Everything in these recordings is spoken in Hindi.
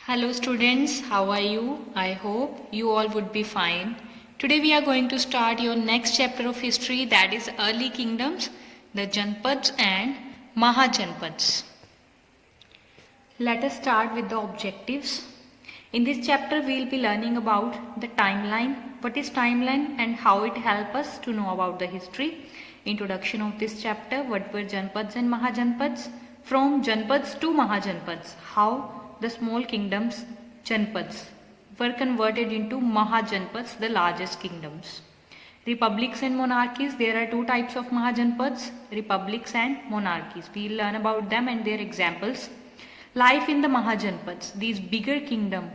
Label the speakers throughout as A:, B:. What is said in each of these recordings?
A: Hello students, how are you? I hope you all would be fine. Today we are going to start your next chapter of history, that is early kingdoms, the Janpads and Mahajanpads. Let us start with the objectives. In this chapter we will be learning about the timeline, what is timeline and how it helps us to know about the history. Introduction of this chapter, what were Janpads and Mahajanpads, from Janpads to Mahajanpads, how the small kingdoms, Janpads, were converted into Mahajanpads, the largest kingdoms. Republics and monarchies, there are two types of Mahajanpads, republics and monarchies. We will learn about them and their examples. Life in the Mahajanpads, these bigger kingdom,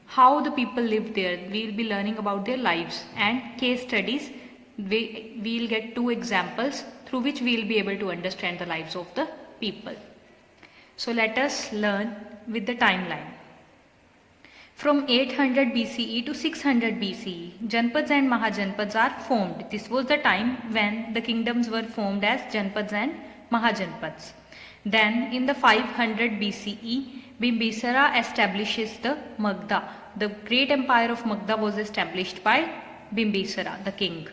A: how the people lived there, we will be learning about their lives, and case studies. We will get two examples through which we will be able to understand the lives of the people. So let us learn with the timeline. From 800 BCE to 600 BCE, Janpads and Mahajanpads are formed. This was the time when the kingdoms were formed as Janpads and Mahajanpads. Then in the 500 BCE, Bimbisara establishes the Magda. The great empire of Magda was established by Bimbisara, the king.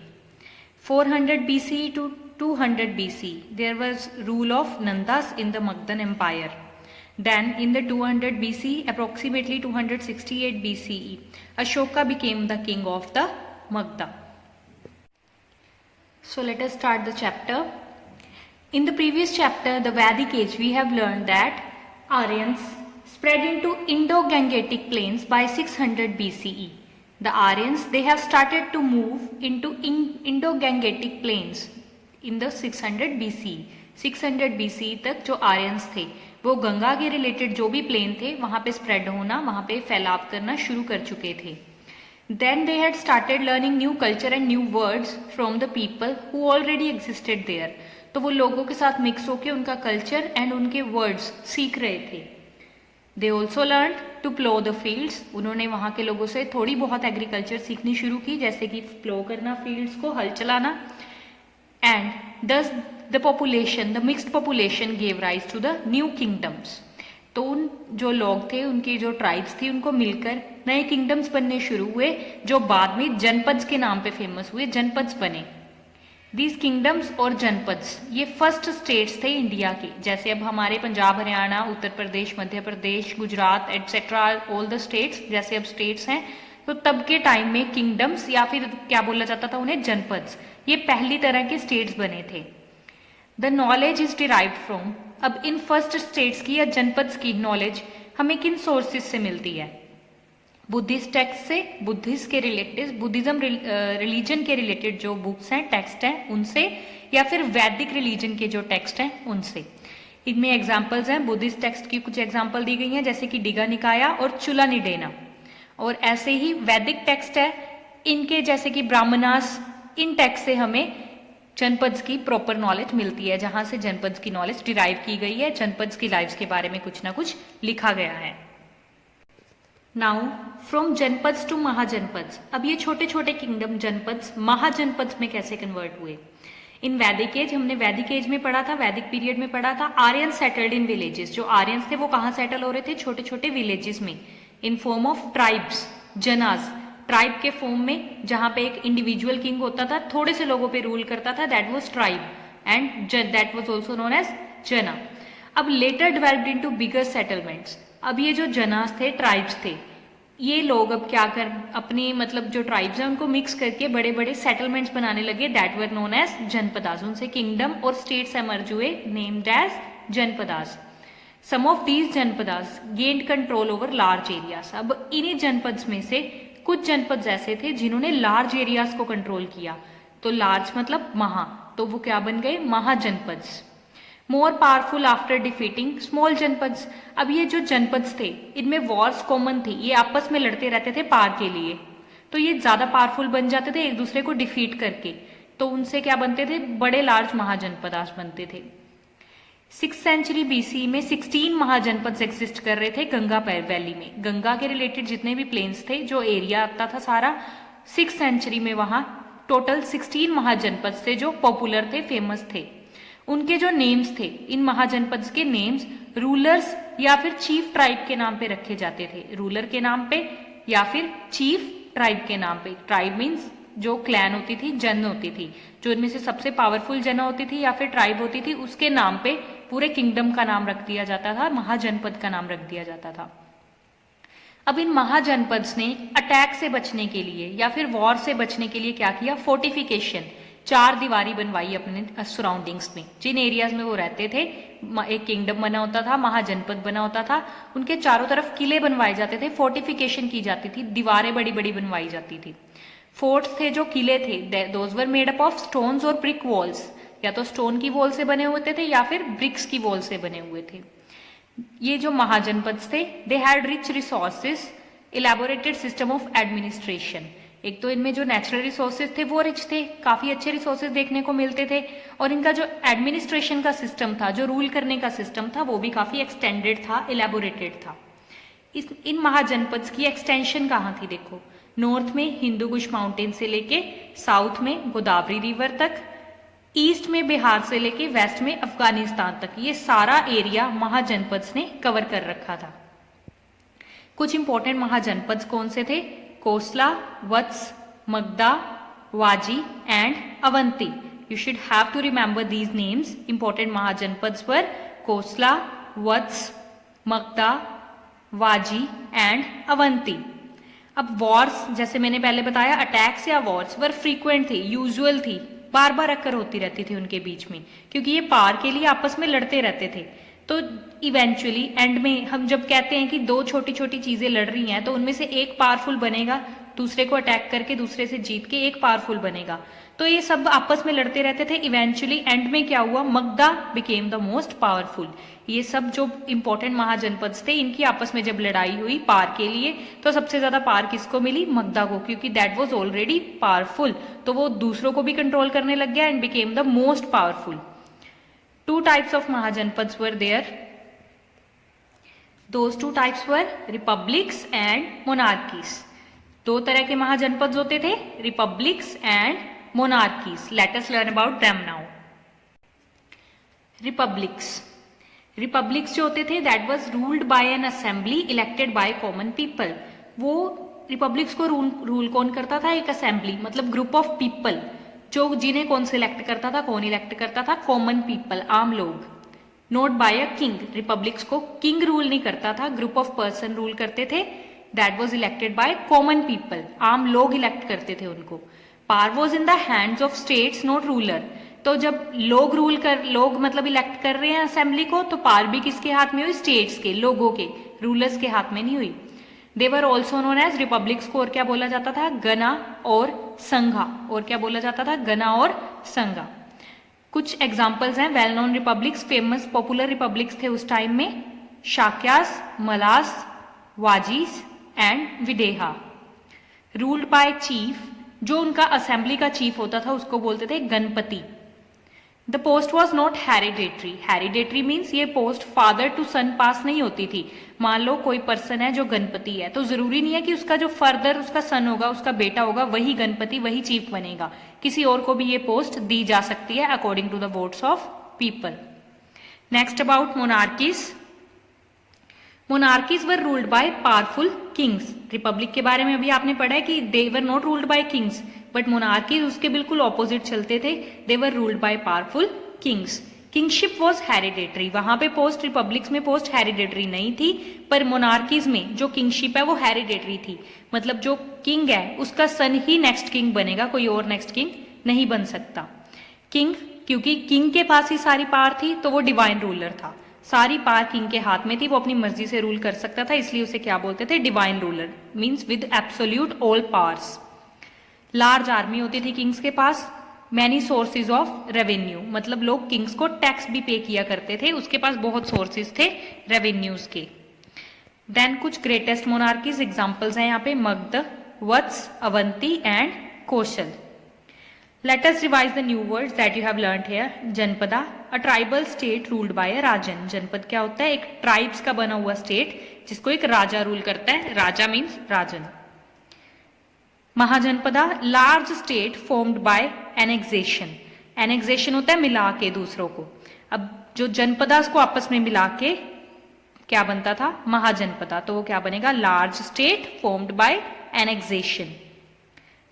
A: 400 BCE to 200 BC, there was rule of Nandas in the Magadhan Empire. Then in the 200 BC, approximately 268 BCE, Ashoka became the king of the Magadha. So let us start the chapter. In the previous chapter, the Vedic age, we have learned that Aryans spread into Indo-Gangetic plains by 600 BCE. The Aryans, they have started to move into Indo-Gangetic plains in the 600 BC. 600 BC तक जो आर्यंस थे वो गंगा के रिलेटेड जो भी प्लेन थे वहाँ पे स्प्रेड होना, वहाँ पे फैलाव करना शुरू कर चुके थे. Then they had started learning new culture and new words from the people who already existed there. तो वो लोगों के साथ मिक्स होके उनका कल्चर एंड उनके वर्ड्स सीख रहे थे. They also learned to plow the fields. उन्होंने वहाँ के लोगों से थोड़ी बहुत एग्रीकल्चर सीखनी शुरू की, जैसे कि प्लो करना फील्ड्स को, हल चलाना. And thus the population, the mixed population gave rise to the new kingdoms. तो उन जो लोग थे, उनकी जो ट्राइब्स थी, उनको मिलकर नए किंगडम्स बनने शुरू हुए जो बाद में जनपद्स के नाम पे फेमस हुए, जनपद्स बने. दीज किंगडम्स और जनपद्स ये फर्स्ट स्टेट्स थे इंडिया के. जैसे अब हमारे Punjab, Haryana, Uttar Pradesh, Madhya Pradesh, Gujarat etcetera, all the states, जैसे अब स्टेट्स हैं, तो तब के टाइम में किंगडम्स या फिर क्या बोला जाता था उन्हें, जनपद्स, ये पहली तरह के स्टेट्स बने थे. The knowledge is derived from, अब इन फर्स्ट स्टेट्स की या जनपद्स की नॉलेज हमें किन सोर्सेज से मिलती है? बुद्धिस्ट टेक्स्ट से, बुद्धिस्ट के रिलेटेड, बुद्धिज्म रिलीजन के रिलेटेड जो बुक्स हैं, टेक्स्ट हैं, उनसे, या फिर वैदिक रिलीजन के जो टेक्स्ट हैं उनसे. इनमें एग्जाम्पल्स हैं. बुद्धिस्ट टेक्स्ट की कुछ एग्जाम्पल दी गई हैं, जैसे कि डिगा निकाया और चुला निडेना. और ऐसे ही वैदिक टेक्स्ट है इनके, जैसे कि ब्राह्मणास, इन टेक्स्ट से हमें जनपद्स की प्रॉपर नॉलेज मिलती है, जहां से जनपद्स की नॉलेज डिराइव की गई है, जनपद्स की लाइव्स के बारे में कुछ ना कुछ लिखा गया है. Now from janapads to mahajanapadas, अब ये छोटे छोटे किंगडम जनपद्स महाजनपद्स में कैसे कन्वर्ट हुए? इन वैदिक एज, हमने वैदिक एज में पढ़ा था, वैदिक पीरियड में पढ़ा था, आर्यन सेटल्ड इन विलेजेस. जो आर्यंस थे वो कहाँ सेटल हो रहे थे? छोटे छोटे विलेजेस में, in form of tribes, janas, tribe के फॉर्म में, जहां पे एक इंडिविजुअल किंग होता था, थोड़े से लोगों पे रूल करता था, that was tribe, and that was also known as jana. अब later developed into bigger settlements. अब ये जो जनास थे, ट्राइब्स थे, ये लोग अब क्या कर, अपनी मतलब जो ट्राइब्स हैं उनको मिक्स करके बड़े बड़े सेटलमेंट्स बनाने लगे, that were known as janapadas. उनसे किंगडम और स्टेट्स एमर्ज हुए, named as janapadas. Some of these janapadas gained control over large areas. अब इन्हीं जनपद्स में से कुछ जनपद ऐसे थे जिन्होंने लार्ज एरियाज को कंट्रोल किया. तो लार्ज मतलब महा, तो वो क्या बन गए? Mahajanapads. More powerful after defeating small janapads. अब ये जो जनपद्स थे इनमें वॉर्स कॉमन थी, ये आपस में लड़ते रहते थे पार के लिए, तो ये ज्यादा पावरफुल बन जाते थे एक दूसरे को डिफीट करके, तो उनसे क्या बनते थे? बड़े लार्ज महाजनपदास बनते थे. 6th सेंचुरी बीसी में 16 महाजनपद एग्जिस्ट कर रहे थे गंगा वैली में. गंगा के रिलेटेड जितने भी प्लेन्स थे, जो एरिया आता था सारा, 6th सेंचुरी में वहां टोटल 16 महाजनपद थे जो पॉपुलर थे, फेमस थे. उनके जो नेम्स थे, इन महाजनपद के नेम्स रूलर्स या फिर चीफ ट्राइब के नाम पे रखे जाते थे, रूलर के नाम पे या फिर चीफ ट्राइब के नाम पे। ट्राइब मीन्स जो क्लैन होती थी, जन होती थी, जो इनमें से सबसे पावरफुल जन होती थी या फिर ट्राइब होती थी, उसके नाम पे पूरे किंगडम का नाम रख दिया जाता था, महाजनपद का नाम रख दिया जाता था। अब इन महाजनपद ने अटैक से बचने के लिए या फिर वॉर से बचने के लिए क्या किया, फोर्टिफिकेशन, चार दीवारी बनवाई अपने सराउंडिंग्स में। जिन एरियाज में वो रहते थे, एक किंगडम बना होता था, महाजनपद बना होता था, उनके चारों तरफ किले बनवाए जाते थे, फोर्टिफिकेशन की जाती थी, दीवारें बड़ी बड़ी बनवाई जाती थी। फोर्ट्स थे, जो किले थे, those were made up of stones और ब्रिक वॉल्स, या तो स्टोन की वॉल से बने हुए थे या फिर ब्रिक्स की वॉल से बने हुए थे। ये जो महाजनपद थे, they had rich resources, elaborated system of administration. एक तो इनमें जो नेचुरल रिसोर्सेज थे वो रिच थे, काफी अच्छे रिसोर्सेज देखने को मिलते थे, और इनका जो एडमिनिस्ट्रेशन का सिस्टम था, जो रूल करने का सिस्टम था, वो भी काफी एक्सटेंडेड था, इलेबोरेटेड था। इन महाजनपद की एक्सटेंशन कहाँ थी, देखो, नॉर्थ में हिंदू कुश माउंटेन से लेके साउथ में गोदावरी रिवर तक, ईस्ट में बिहार से लेके वेस्ट में अफगानिस्तान तक, ये सारा एरिया महाजनपद ने कवर कर रखा था। कुछ इंपॉर्टेंट महाजनपद कौन से थे, Kosala, Vatsa, Magadha, Vajji and Avanti. You should have to remember these names. Important mahajanapada were Kosala, Vatsa, Magadha, Vajji and Avanti. अब वॉर्स, जैसे मैंने पहले बताया, अटैक्स या वॉर्स वर फ्रीक्वेंट थी, यूजुअल थी, बार बार अक्कर होती रहती थी उनके बीच में, क्योंकि ये पार के लिए आपस में लड़ते रहते थे। तो इवेंचुअली एंड में हम जब कहते हैं कि दो छोटी छोटी चीजें लड़ रही हैं, तो उनमें से एक पावरफुल बनेगा, दूसरे को अटैक करके दूसरे से जीत के एक पावरफुल बनेगा। तो ये सब आपस में लड़ते रहते थे। इवेंचुअली एंड में क्या हुआ, Magadha became the most powerful. ये सब जो इंपॉर्टेंट महाजनपद थे, इनकी आपस में जब लड़ाई हुई पार के लिए, तो सबसे ज्यादा पार किसको मिली, मगधा को, क्योंकि दैट वाज ऑलरेडी पावरफुल, तो वो दूसरों को भी कंट्रोल करने लग गया and became the most powerful. Two types of Mahajanapads were there. Those two types were republics and monarchies. दो तरह के महाजनपद होते थे, republics and monarchies. Let us learn about them now. Republics. Republics जो होते थे, that was ruled by an assembly elected by common people. वो रिपब्लिक्स को रूल कौन करता था, एक असेंबली, मतलब ग्रुप ऑफ पीपल, जो जिन्हें कौन सिलेक्ट करता था, कौन इलेक्ट करता था, कॉमन पीपल, आम लोग। Not by a king, republics को किंग रूल नहीं करता था, ग्रुप ऑफ पर्सन रूल करते थे, that was elected by common people, आम लोग इलेक्ट करते थे उनको। Power was in the hands of states, not ruler. तो जब लोग मतलब इलेक्ट कर रहे हैं असेंबली को, तो पावर भी किसके हाथ में हुई, स्टेट्स के, लोगों के, रूलर्स के हाथ में नहीं हुई। They were also known as, republics को और क्या बोला जाता था, गना और संघा, और क्या बोला जाता था, गना और संघा। कुछ एग्जाम्पल्स हैं well known republics, famous popular republics थे उस टाइम में, शाक्यास, मलास, वाजीस एंड विदेहा। रूल्ड बाय चीफ, जो उनका असेंबली का चीफ होता था उसको बोलते थे Ganpati. The post was not hereditary, hereditary means ये पोस्ट फादर टू सन पास नहीं होती थी। मान लो कोई पर्सन है जो गणपति है, तो जरूरी नहीं है कि उसका जो फर्दर उसका सन होगा, उसका बेटा होगा, वही गणपति, वही चीफ बनेगा, किसी और को भी ये पोस्ट दी जा सकती है according to the votes of people. Next about monarchies. Monarchies were ruled by powerful kings. Republic के बारे में अभी आपने पढ़ा है कि they were not ruled by kings, but monarchies उसके बिल्कुल ऑपोजिट चलते थे, they were ruled by powerful kings. Kingship was hereditary, वहां पे पोस्ट रिपब्लिक्स में पोस्ट हेरिडेटरी नहीं थी, पर मोनार्कीज में जो किंगशिप है वो हेरिडेटरी थी, मतलब जो किंग है उसका सन ही नेक्स्ट किंग बनेगा, कोई और नेक्स्ट किंग नहीं बन सकता। किंग, क्योंकि किंग के पास ही सारी पावर थी, तो वो डिवाइन रूलर था, सारी पावर किंग के हाथ में थी, वो अपनी मर्जी से रूल कर सकता था, इसलिए उसे क्या बोलते थे, divine ruler, means with absolute all powers. Large army होती थी किंग्स के पास, मैनी सोर्सेज ऑफ रेवेन्यू, मतलब लोग किंग्स को टैक्स भी पे किया करते थे, उसके पास बहुत सोर्सेज थे रेवेन्यूज के। देन कुछ ग्रेटेस्ट मोनार्कीज एग्जांपल्स हैं यहाँ पे, Magadh, Vatsa, Avanti and Kaushal. Let us revise the new words that you have learned here. जनपदा, a tribal state ruled by a राजन। जनपद क्या होता है, एक ट्राइब्स का बना हुआ स्टेट जिसको एक राजा रूल करता है, राजा मीन्स राजन। Mahajanapada, large state formed by annexation. Annexation होता है मिला के दूसरों को, अब जो जनपदास को आपस में मिला के क्या बनता था, महाजनपदा, तो वो क्या बनेगा, large state formed by annexation.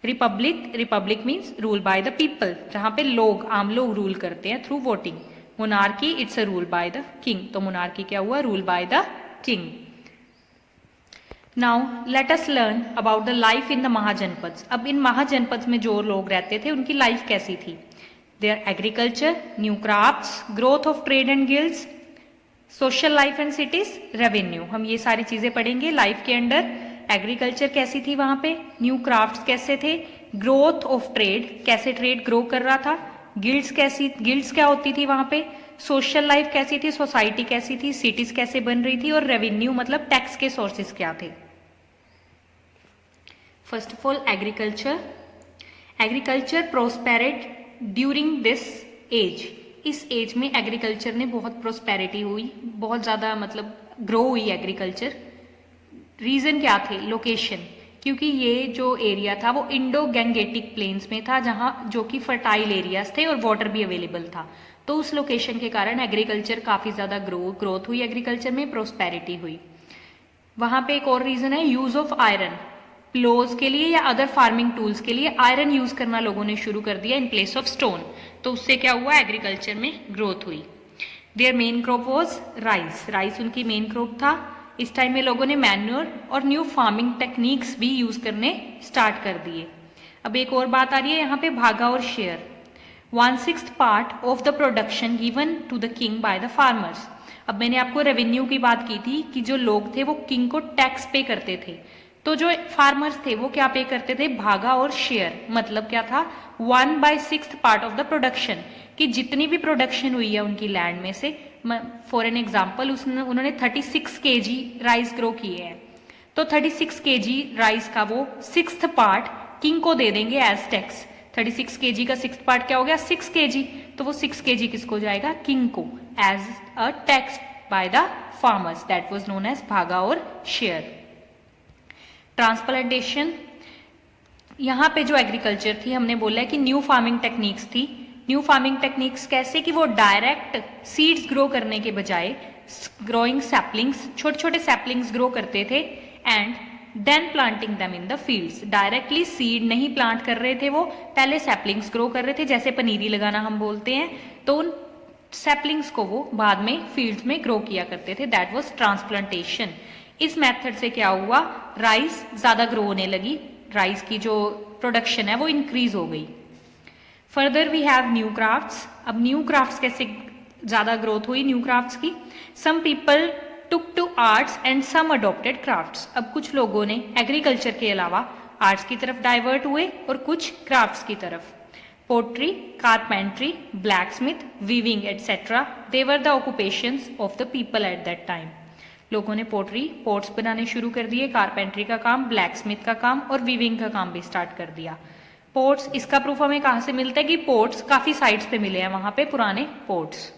A: Republic, Republic means rule by the people, जहां पे लोग, आम लोग रूल करते हैं through voting. Monarchy, it's a rule by the king, तो मोनार्की क्या हुआ, rule by the king. Now let us learn about the life in the mahajanapadas. अब इन महाजनपद में जो लोग रहते थे उनकी लाइफ कैसी थी। Their agriculture, new crafts, growth of trade and guilds, social life and cities, revenue. हम ये सारी चीजें पढ़ेंगे लाइफ के अंडर। एग्रीकल्चर कैसी थी वहां पे, न्यू क्राफ्ट्स कैसे थे, ग्रोथ ऑफ ट्रेड, कैसे ट्रेड ग्रो कर रहा था, गिल्ड्स कैसी, गिल्ड्स क्या होती थी वहां पे, सोशल लाइफ कैसी थी, सोसाइटी कैसी थी, सिटीज कैसे बन रही थी, और रेवेन्यू मतलब टैक्स के सोर्सेज क्या थे। First of all agriculture. Agriculture prospered during this age. इस एज में एग्रीकल्चर ने बहुत प्रोस्पेरिटी हुई, बहुत ज्यादा मतलब ग्रो हुई एग्रीकल्चर। रीजन क्या थे, लोकेशन, क्योंकि ये जो एरिया था वो इंडो गैंगेटिक प्लेन्स में था, जहां जो कि फर्टाइल एरियाज थे और वाटर भी अवेलेबल था। तो उस लोकेशन के कारण एग्रीकल्चर काफी ज्यादा ग्रोथ हुई, एग्रीकल्चर में प्रोस्पेरिटी हुई। वहां पे एक और रीजन है, यूज ऑफ आयरन। प्लोज के लिए या अदर फार्मिंग टूल्स के लिए आयरन यूज करना लोगों ने शुरू कर दिया इन प्लेस ऑफ स्टोन, तो उससे क्या हुआ, एग्रीकल्चर में ग्रोथ हुई। Their main crop was rice. Rice उनकी मेन क्रॉप था। इस टाइम में लोगों ने मैन्योर और न्यू फार्मिंग टेक्निक्स भी यूज करने स्टार्ट कर दिए। अब एक और बात आ रही है यहाँ पे, भागा और share. 1/6 part of the production given to the king by the farmers. अब मैंने आपको रेवेन्यू की बात की थी कि जो लोग थे वो किंग को टैक्स पे करते थे, तो जो फार्मर्स थे वो क्या पे करते थे, भागा और शेयर। मतलब क्या था, 1/6 पार्ट ऑफ द प्रोडक्शन, कि जितनी भी प्रोडक्शन हुई है उनकी लैंड में से, फॉर एन एग्जाम्पल उन्होंने 36 kg राइस ग्रो किए हैं, तो 36 kg राइस का वो 6th पार्ट किंग को दे देंगे एज टैक्स। 36 kg का 6th पार्ट क्या हो गया, 6 kg, तो वो 6 kg किसको जाएगा, किंग को, as a tax by the farmers. That was known as bhaga और शेयर। ट्रांसप्लांटेशन, यहाँ पे जो एग्रीकल्चर थी हमने बोला है कि न्यू फार्मिंग टेक्निक्स थी। न्यू फार्मिंग टेक्निक्स कैसे, कि वो डायरेक्ट सीड्स ग्रो करने के बजाय ग्रोइंग सैपलिंग्स, छोटे छोटे सैपलिंग्स ग्रो करते थे, and then planting them in the fields. Directly seed नहीं प्लांट कर रहे थे, वो पहले सैपलिंग्स ग्रो कर रहे थे, जैसे पनीरी लगाना हम बोलते हैं, तो उन सैपलिंग्स को वो बाद में फील्ड्स में ग्रो किया करते थे। That was transplantation. इस मेथड से क्या हुआ, राइस ज्यादा ग्रो होने लगी, राइस की जो प्रोडक्शन है वो इंक्रीज हो गई। Further we have new crafts. अब न्यू क्राफ्ट्स कैसे ज्यादा ग्रोथ हुई न्यू क्राफ्ट्स की, some people took to arts and some adopted crafts. अब कुछ लोगों ने एग्रीकल्चर के अलावा आर्ट्स की तरफ डाइवर्ट हुए और कुछ क्राफ्ट्स की तरफ। Pottery, carpentry, blacksmith, weaving etcetera, they were the occupations of the people at that time. लोगों ने पोट्री, पोट्स बनाने शुरू कर दिए, कारपेंट्री का काम, ब्लैकस्मिथ का काम और वीविंग का काम भी स्टार्ट कर दिया। पोर्ट्स, इसका प्रूफ हमें कहां से मिलता है कि पोर्ट्स काफी साइट्स पे मिले हैं वहां पे पुराने ports.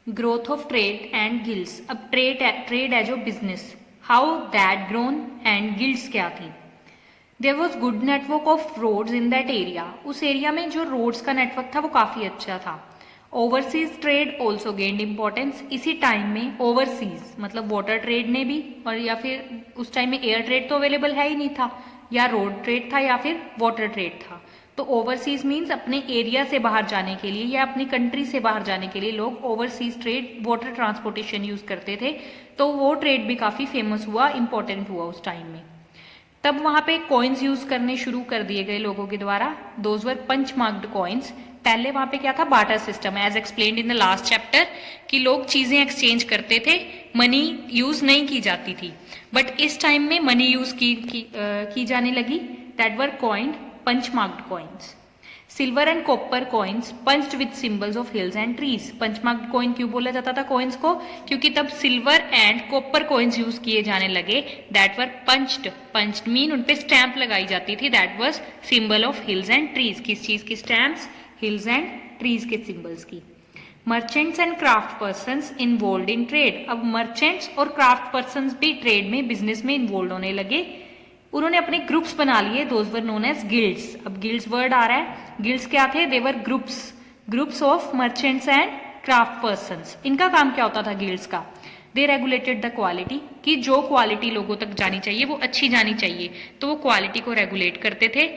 A: Growth of trade and guilds. अब ट्रेड है जो business, how that grown and guilds क्या थी। There was good network of roads in that area. उस एरिया में जो रोड्स का नेटवर्क था वो काफी अच्छा था। Overseas trade also gained importance. इसी टाइम में ओवरसीज मतलब वाटर ट्रेड ने भी, और या फिर उस टाइम में एयर ट्रेड तो अवेलेबल है ही नहीं था, या रोड ट्रेड था या फिर वाटर ट्रेड था। तो ओवरसीज मीन्स अपने एरिया से बाहर जाने के लिए या अपनी कंट्री से बाहर जाने के लिए लोग overseas trade, water transportation use करते थे, तो वो ट्रेड भी काफी फेमस हुआ, इंपॉर्टेंट हुआ उस टाइम में। तब वहां पे कॉइन्स यूज करने शुरू कर दिए गए लोगों के द्वारा, those were punch marked coins. पहले वहां पे क्या था, barter system, as explained in the last chapter, कि लोग चीजें एक्सचेंज करते थे, मनी यूज नहीं की जाती थी। बट इस टाइम में मनी यूज की जाने लगी। That were coined punch marked coins. Silver and copper coins punched with symbols of hills and trees. Punch marked coin क्यों बोला जाता था कॉइन्स को, क्योंकि तब silver and copper coins use किए जाने लगे। That were punched, punched mean उन पे स्टैंप लगाई जाती थी। That was symbol of hills and trees. किस चीज की स्टैंप्स, हिल्स एंड ट्रीज के सिंबल्स की। Merchants and craft persons involve in trade. अब मर्चेंट्स और क्राफ्ट पर्सन्स भी ट्रेड में, बिजनेस में इन्वॉल्व होने लगे। उन्होंने अपने ग्रुप्स बना लिए, those were known as guilds. अब गिल्ड्स वर्ड आ रहा है, गिल्ड्स क्या थे, they were groups. Groups of merchants and craft persons, इनका काम क्या होता था गिल्ड्स का? दे रेगुलेटेड द क्वालिटी, कि जो क्वालिटी लोगों तक जानी चाहिए वो अच्छी जानी चाहिए, तो वो क्वालिटी को रेगुलेट करते थे।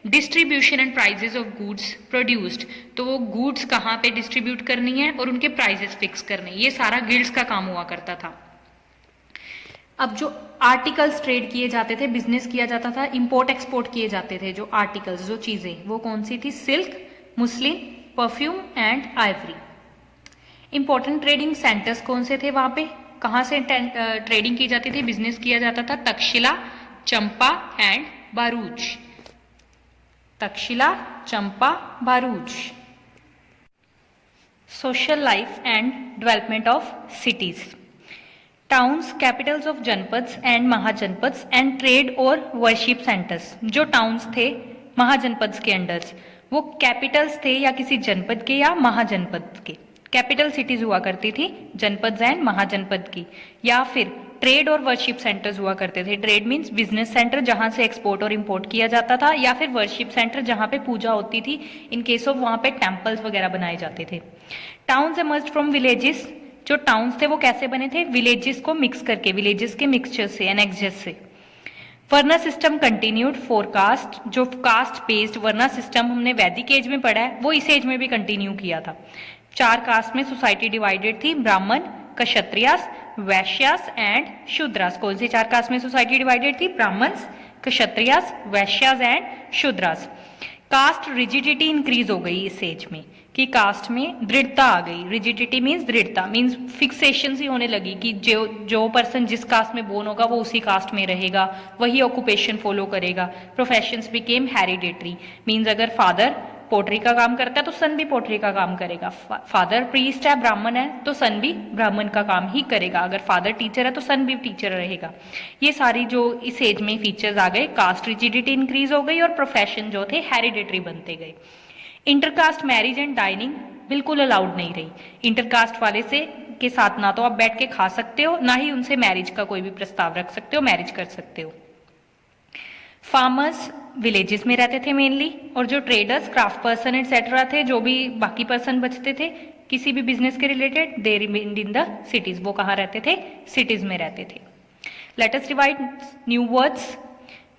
A: Distribution and prices of goods produced, तो वो गुड्स कहाँ पे डिस्ट्रीब्यूट करनी है और उनके प्राइजेस फिक्स करने, ये सारा गिल्ड्स का काम हुआ करता था। अब जो आर्टिकल्स ट्रेड किए जाते थे, बिजनेस किया जाता था, इंपोर्ट एक्सपोर्ट किए जाते थे, जो आर्टिकल्स, जो चीजें, वो कौन सी थी? Silk, muslin, perfume and Ivory. Important trading centres कौन से थे वहां पे? कहाँ से ट्रेडिंग की जाती थी, बिजनेस किया जाता था? Takshashila, Champa and Bharuch. Takshashila, Champa, Bharuch. Social life and development of cities, towns, capitals of janapads and mahajanapads and trade और वर्शिप सेंटर्स। जो टाउन्स थे महाजनपद्स के अंडर, वो कैपिटल्स थे या किसी जनपद के या महाजनपद के। कैपिटल सिटीज हुआ करती थी जनपद एंड महाजनपद की, या फिर ट्रेड और वर्शिप सेंटर्स हुआ करते थे। ट्रेड मीन्स बिजनेस सेंटर जहां से एक्सपोर्ट और इंपोर्ट किया जाता था, या फिर वर्शिप सेंटर जहां पे पूजा होती थी, इन केस ऑफ वहां पे टेम्पल्स वगैरह बनाए जाते थे। टाउन्स एमर्ज्ड फ्रॉम विलेजेस, जो टाउन्स थे वो कैसे बने थे? विलेजेस को मिक्स करके, विलेजेस के मिक्सचर से, एनेक्सेस से। वर्ना सिस्टम कंटिन्यूड फॉर कास्ट, जो कास्ट बेस्ड वर्ना सिस्टम हमने वैदिक एज में पढ़ा है वो इस एज में भी कंटिन्यू किया था। 4 कास्ट में सोसाइटी डिवाइडेड थी, ब्राह्मण, क्षत्रियास, वैश्यास एंड शूद्रास। कौन सी 4 कास्ट में सोसाइटी डिवाइडेड थी? Brahmans, Kshatriyas, Vaishyas and Shudras. Caste rigidity increase हो गई इस एज में, कि कास्ट में दृढ़ता आ गई। रिजिडिटी मीन्स दृढ़ता, मीन्स फिक्सेशन सी होने लगी कि जो पर्सन जिस कास्ट में बोर्न होगा वो उसी कास्ट में रहेगा, वही ऑक्यूपेशन फॉलो करेगा। प्रोफेशंस बिकेम हेरिडेटरी, मीन्स अगर फादर पोट्री का काम करता है तो सन भी पोट्री का काम करेगा। फादर प्रीस्ट है, ब्राह्मण है, तो सन भी ब्राह्मण का काम ही करेगा। अगर फादर टीचर है तो सन भी टीचर रहेगा। ये सारी जो इस एज में फीचर्स आ गए, कास्ट रिजिडिटी इंक्रीज हो गई और प्रोफेशन जो थे हेरिडेटरी बनते गए। इंटरकास्ट मैरिज एंड डाइनिंग बिल्कुल अलाउड नहीं रही। इंटरकास्ट वाले से के साथ ना तो आप बैठ के खा सकते हो, ना ही उनसे मैरिज का कोई भी प्रस्ताव रख सकते हो, मैरिज कर सकते हो। फार्मर्स विलेजेस में रहते थे मेनली, और जो ट्रेडर्स, क्राफ्ट पर्सन एटसेट्रा थे, जो भी बाकी पर्सन बचते थे किसी भी बिजनेस के related, they remained in the cities. वो कहाँ रहते थे? सिटीज में रहते थे। लेट अस divide new words.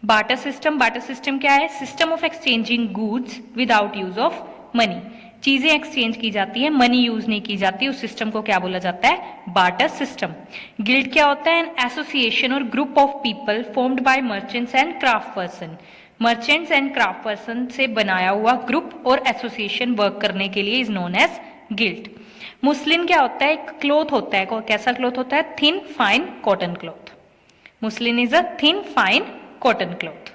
A: Barter system, barter system क्या है? System of exchanging goods without use of money. चीजें एक्सचेंज की जाती है, मनी यूज नहीं की जाती, उस सिस्टम को क्या बोला जाता है? Barter system. गिल्ड क्या होता है? एन एसोसिएशन और group of people formed by merchants and craft person. Merchants and craft person से बनाया हुआ ग्रुप और एसोसिएशन वर्क करने के लिए is known as guild. Muslin क्या होता है? एक क्लोथ होता है। कैसा क्लोथ होता है? Thin fine cotton cloth. Muslin is a thin fine cotton cloth.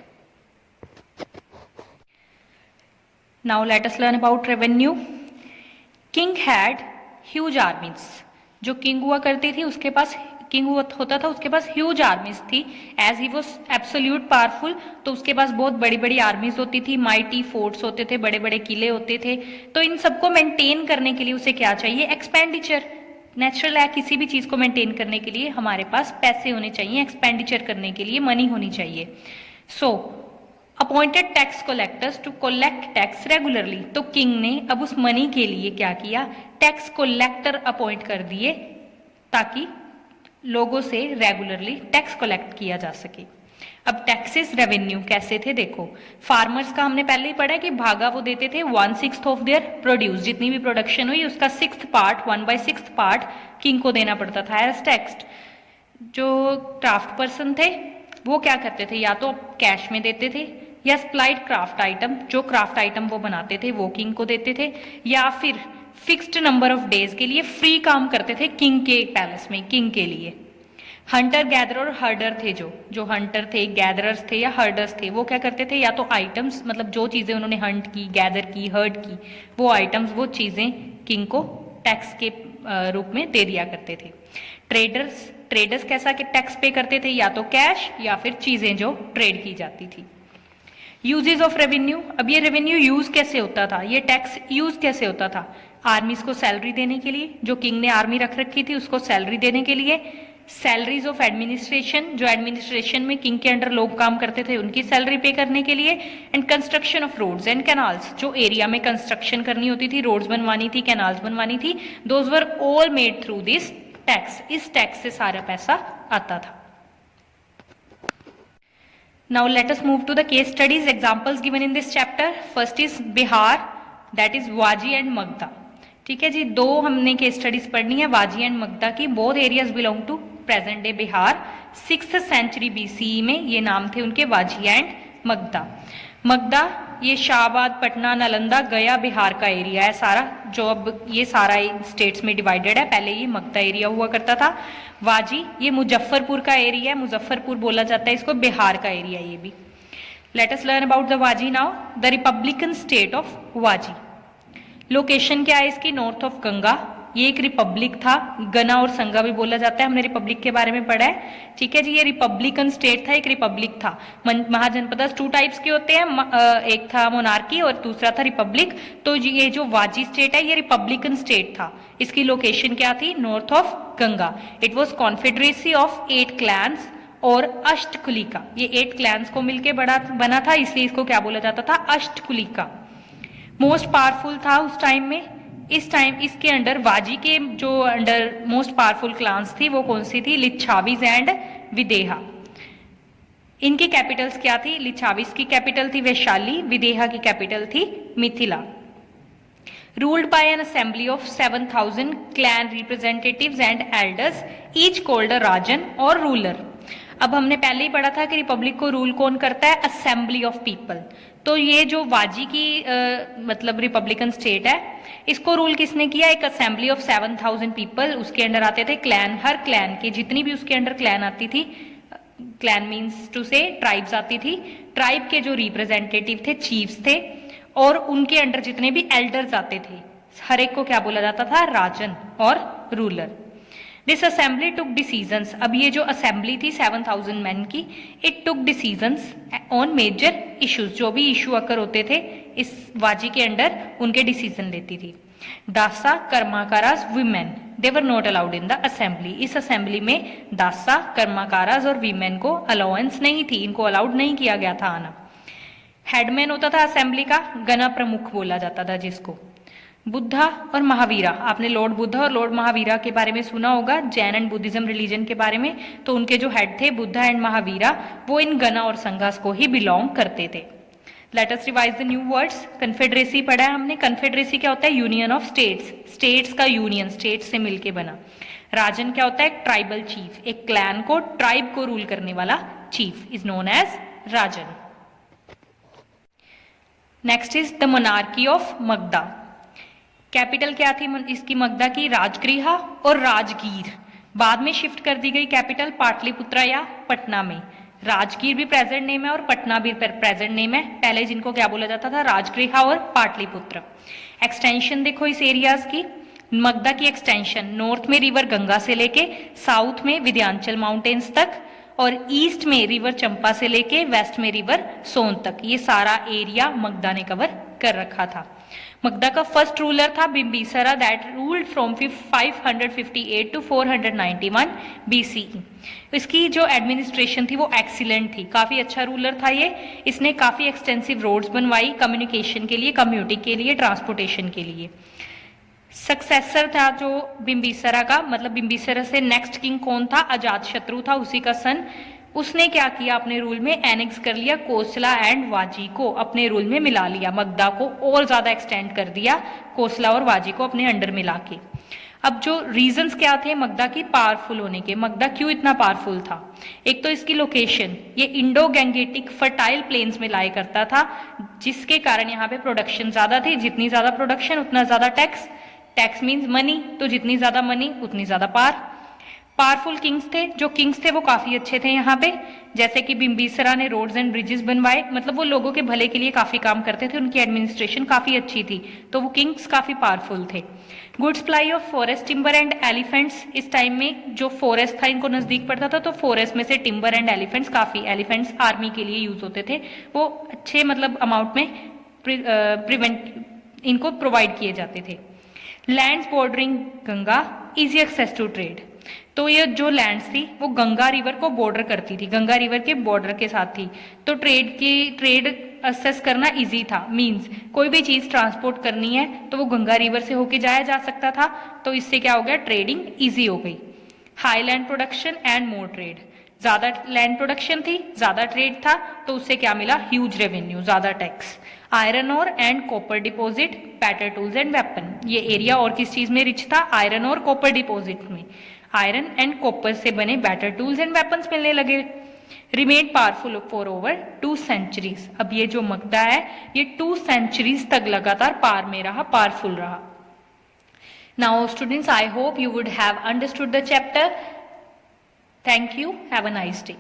A: Now let us learn about revenue. King had huge armies. जो किंग हुआ करती थी उसके पास, किंग होता था उसके पास ह्यूज आर्मीज थी। As he was absolute powerful, तो उसके पास बहुत बड़ी बड़ी आर्मीज होती थी, माइटी फोर्ट्स होते थे, बड़े बड़े किले होते थे। तो इन सबको मेंटेन करने के लिए उसे क्या चाहिए? एक्सपेंडिचर। नेचुरल है, किसी भी चीज को मेंटेन करने के लिए हमारे पास पैसे होने चाहिए, एक्सपेंडिचर करने के लिए मनी होनी चाहिए। So appointed tax collectors to collect tax regularly. तो किंग ने अब उस मनी के लिए क्या किया? टैक्स कलेक्टर अपॉइंट कर दिए, ताकि लोगों से रेगुलरली टैक्स कलेक्ट किया जा सके। अब टैक्सेस रेवेन्यू कैसे थे देखो। फार्मर्स का हमने पहले ही पढ़ा कि भागा वो देते थे 1/6 ऑफ देयर प्रोड्यूस, जितनी भी प्रोडक्शन हुई उसका 6th पार्ट, 1/6 पार्ट किंग को देना पड़ता था एज टैक्स। जो क्राफ्ट पर्सन थे वो क्या करते थे? या तो कैश में देते थे, या सप्लाइड क्राफ्ट आइटम, जो क्राफ्ट आइटम वो बनाते थे वो किंग को देते थे, या फिर फिक्स्ड नंबर ऑफ डेज के लिए फ्री काम करते थे किंग के पैलेस में, किंग के लिए। हंटर गैदर और हर्डर थे, जो हंटर थे, गैदरर्स थे या हर्डर्स थे, वो क्या करते थे? या तो आइटम्स, मतलब जो चीजें उन्होंने हंट की, गैदर की, हर्ड की, वो आइटम्स, वो चीजें किंग को टैक्स के रूप में दे दिया करते थे। ट्रेडर्स कैसा कि टैक्स पे करते थे? या तो कैश या फिर चीजें जो ट्रेड की जाती थी। Uses of revenue. अब ये रेवेन्यू यूज कैसे होता था? ये टैक्स यूज कैसे होता था? आर्मीज को सैलरी देने के लिए, जो किंग ने आर्मी रख रखी थी उसको सैलरी देने के लिए, सैलरीज ऑफ एडमिनिस्ट्रेशन, जो एडमिनिस्ट्रेशन में किंग के अंडर लोग काम करते थे उनकी सैलरी पे करने के लिए, and construction of roads and canals, जो एरिया में कंस्ट्रक्शन करनी होती थी, रोड्स बनवानी थी, कैनाल्स बनवानी थी, those were all made through this tax. इस टैक्स से सारा पैसा आता था। Now let us move to the case studies, examples given in this chapter. First is Bihar, that is Vajji and Magadha. ठीक है जी, दो हमने केस स्टडीज पढ़नी है वाजी एंड मगधा की। Both areas belong to present day Bihar. 6th century BCE में ये नाम थे उनके, वाजी एंड मगधा। मगधा ये शाहबाद, पटना, नालंदा, गया बिहार का एरिया है सारा, जो अब ये सारा स्टेट्स में डिवाइडेड है। पहले ये मगधा एरिया हुआ करता था। वाजी ये मुजफ्फरपुर का एरिया है, मुजफ्फरपुर बोला जाता है इसको, बिहार का एरिया ये भी। Let us learn about the Vajji now. The republican state of Vajji, location क्या है इसकी, नॉर्थ ऑफ गंगा। ये एक रिपब्लिक था, गना और संगा भी बोला जाता है, हमने रिपब्लिक के बारे में पढ़ा है। ठीक है जी, ये रिपब्लिकन स्टेट था, एक रिपब्लिक था। महाजनपद 2 टाइप्स के होते हैं, एक था मोनार्की और दूसरा था रिपब्लिक। तो ये जो वाजी स्टेट है ये रिपब्लिकन स्टेट था। इसकी लोकेशन क्या थी, north of Ganga. It was confederacy of 8 clans और अष्टकुलिका, ये 8 क्लैंस को मिलकर बना था, इसलिए इसको क्या बोला जाता था, अष्टकुलिका। मोस्ट पावरफुल था उस टाइम में। इस टाइम इसके अंडर वाजी के जो अंडर मोस्ट पावरफुल क्लान्स थी वो कौन सी थी, लिच्छावीज एंड विदेहा। इनकी कैपिटल्स क्या थी, लिच्छावीज की कैपिटल थी वैशाली, विदेहा की कैपिटल थी Mithila. Ruled by an assembly of 7000 clan representatives and elders, each called a rajan और रूलर। अब हमने पहले ही पढ़ा था कि रिपब्लिक को रूल कौन करता है, असेंबली ऑफ पीपल। तो ये जो वाजी की मतलब रिपब्लिकन स्टेट है, इसको रूल किसने किया, एक असेंबली ऑफ 7000 पीपल, उसके अंडर आते थे क्लैन। हर क्लैन के जितनी भी उसके अंडर क्लैन आती थी, क्लैन मीन्स टू से ट्राइब्स आती थी, ट्राइब के जो रिप्रेजेंटेटिव थे, चीफ्स थे, और उनके अंडर जितने भी एल्डर्स आते थे, हर एक को क्या बोला जाता था, राजन और ruler. This assembly took decisions, अब ये जो असेंबली थी 7000 मैन की, it took decisions on major issues, जो भी इशू अकर होते थे इस वाजी के अंडर उनके डिसीजन लेती थी। Dasa, karmakaras, women, they were not allowed in the assembly. इस असेंबली में दासा, कर्माकारास और वीमेन को अलाउंस नहीं थी, इनको अलाउड नहीं किया गया था आना। हेडमैन होता था असेंबली का, गना प्रमुख बोला जाता था जिसको। बुद्धा और महावीरा, आपने लॉर्ड बुद्धा और लॉर्ड महावीरा के बारे में सुना होगा, जैन एंड बुद्धिज्म रिलीजन के बारे में। तो उनके जो हेड थे बुद्धा एंड महावीरा, वो इन गना और संघास को ही बिलोंग करते थे। Let us revise the new words. Confederacy पढ़ा है हमने। कन्फेडरेसी क्या होता है, यूनियन ऑफ स्टेट्स, स्टेट्स का यूनियन, स्टेट्स से मिलके बना। राजन क्या होता है, एक ट्राइबल चीफ, एक क्लैन को, ट्राइब को रूल करने वाला chief is known as rajan. Next is the monarchy of Magadha. Capital क्या थी इसकी मगधा की, राजगृह और राजगीर। बाद में शिफ्ट कर दी गई कैपिटल पाटलिपुत्रा या पटना में। राजगीर भी प्रेजेंट नेम है और पटना भी प्रेजेंट नेम है। पहले जिनको क्या बोला जाता था, राजगृह और पाटलिपुत्र। एक्सटेंशन देखो इस एरियाज की, मगधा की एक्सटेंशन नॉर्थ में रिवर गंगा से लेके साउथ में विंध्याचल माउंटेन्स तक, और ईस्ट में रिवर चंपा से लेके वेस्ट में रिवर सोन तक, ये सारा एरिया मगधा ने कवर कर रखा था। मगधा का फर्स्ट रूलर था Bimbisara, that ruled from 558 to 491 BCE. इसकी जो एडमिनिस्ट्रेशन थी वो एक्सीलेंट थी, काफी अच्छा रूलर था ये। इसने काफी एक्सटेंसिव रोड्स बनवाई कम्युनिकेशन के लिए, कम्युनिटी के लिए, ट्रांसपोर्टेशन के लिए। सक्सेसर था जो बिम्बिसारा का, मतलब बिम्बिसारा से नेक्स्ट किंग कौन था, अजातशत्रु था, उसी का सन। उसने क्या किया, अपने रूल में एनेक्स कर लिया कोसला एंड वाजी को, अपने रूल में मिला लिया, मगधा को और ज्यादा एक्सटेंड कर दिया, कोसला और वाजी को अपने अंडर मिला के। अब जो रीजंस क्या थे मगधा की पावरफुल होने के, मगधा क्यों इतना पावरफुल था, एक तो इसकी लोकेशन, ये इंडो गैंगेटिक फर्टाइल प्लेन्स में लाया करता था, जिसके कारण यहाँ पे प्रोडक्शन ज्यादा थी। जितनी ज्यादा प्रोडक्शन उतना ज्यादा टैक्स, टैक्स मीन्स मनी, तो जितनी ज्यादा मनी उतनी ज्यादा पावरफुल किंग्स थे। जो किंग्स थे वो काफी अच्छे थे यहाँ पे, जैसे कि बिम्बिसारा ने रोड्स एंड ब्रिजेस बनवाए, मतलब वो लोगों के भले के लिए काफी काम करते थे, उनकी एडमिनिस्ट्रेशन काफी अच्छी थी, तो वो किंग्स काफी पावरफुल थे। Good supply of forest, timber and elephants, इस टाइम में जो फॉरेस्ट था इनको नजदीक पड़ता था, तो फॉरेस्ट में से टिम्बर एंड एलिफेंट्स, काफी एलिफेंट्स आर्मी के लिए यूज होते थे, वो अच्छे मतलब अमाउंट में इनको प्रोवाइड किए जाते थे। Lands bordering Ganga, easy access to trade, तो ये जो लैंड्स थी वो गंगा रिवर को बॉर्डर करती थी, गंगा रिवर के बॉर्डर के साथ थी। तो ट्रेड असेस करना इजी था, मींस कोई भी चीज ट्रांसपोर्ट करनी है तो वो गंगा रिवर से होके जाया जा सकता था, तो इससे क्या हो गया, ट्रेडिंग इजी हो गई। High land production and more trade, ज्यादा लैंड प्रोडक्शन थी, ज्यादा ट्रेड था, तो उससे क्या मिला, ह्यूज रेवेन्यू, ज्यादा टैक्स। आयरन और and copper deposit, better tools and weapon, ये एरिया और किस चीज में रिच था, आयरन और कॉपर डिपॉजिट में। आयरन एंड कॉपर से बने बेटर टूल्स एंड वेपन्स मिलने लगे। Remain powerful for over 2 centuries, अब ये जो मकदा है ये 2 centuries तक लगातार पार में रहा, पावरफुल रहा। Now students, I hope you would have understood the chapter. Thank you. Have a nice day.